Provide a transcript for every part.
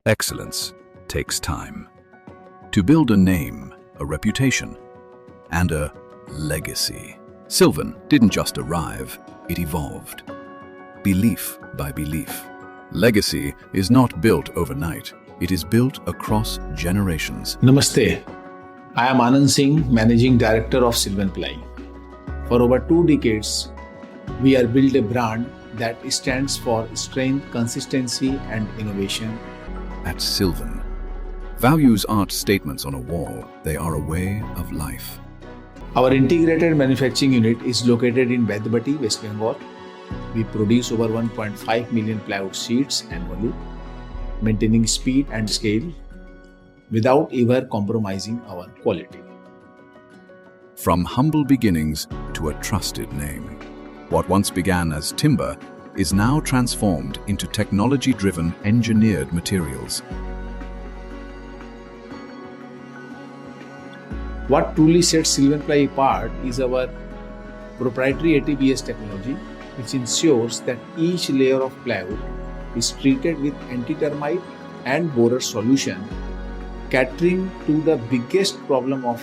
Excellence takes time. To build a name, a reputation, and a legacy. Sylvan didn't just arrive, it evolved. Belief by belief. Legacy is not built overnight. It is built across generations. Namaste. I am Anand Singh, Managing Director of Sylvan Ply. For over 2 decades, we have built a brand that stands for strength, consistency, and innovation. At Sylvan, values aren't statements on a wall, they are a way of life. Our integrated manufacturing unit is located in Baidyabati, West Bengal. We produce over 1.5 million plywood sheets annually, maintaining speed and scale without ever compromising our quality. From humble beginnings to a trusted name, what once began as timber is now transformed into technology-driven engineered materials. What truly sets Sylvan Ply apart is our proprietary ATBS technology, which ensures that each layer of plywood is treated with anti-termite and borer solution, catering to the biggest problem of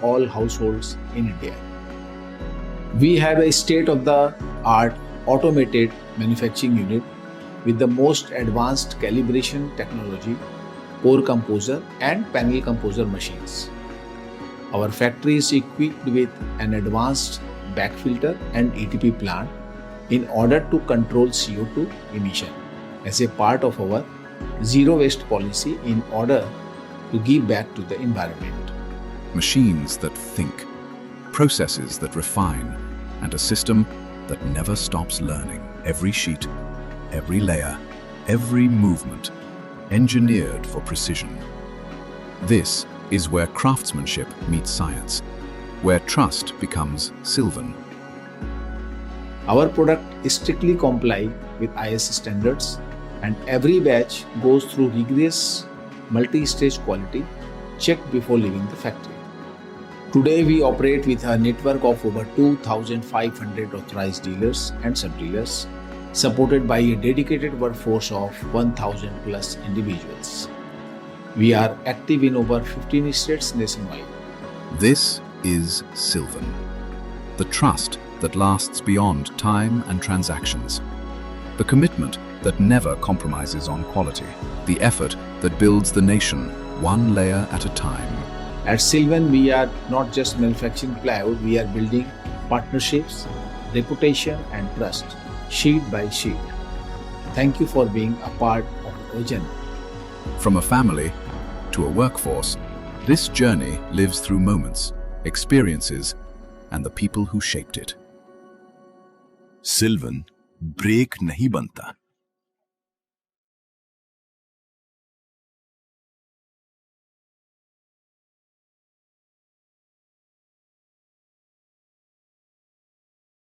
all households in India. We have a state-of-the-art automated manufacturing unit with the most advanced calibration technology, core composer and panel composer machines. Our factory is equipped with an advanced back filter and ATP plant in order to control CO2 emission as a part of our zero waste policy in order to give back to the environment. Machines that think, processes that refine, and a system that never stops learning. Every sheet, every layer, every movement, engineered for precision. This is where craftsmanship meets science, where trust becomes Sylvan. Our product strictly comply with IS standards, and every batch goes through rigorous multi-stage quality check before leaving the factory. Today we operate with a network of over 2,500 authorized dealers and sub-dealers, supported by a dedicated workforce of 1,000 plus individuals. We are active in over 15 states nationwide. This is Sylvan, the trust that lasts beyond time and transactions, the commitment that never compromises on quality, the effort that builds the nation one layer at a time. At Sylvan, we are not just manufacturing plywood, we are building partnerships, reputation and trust, sheet by sheet. Thank you for being a part of our journey. From a family to a workforce, this journey lives through moments, experiences, and the people who shaped it. Sylvan, break nahi banta.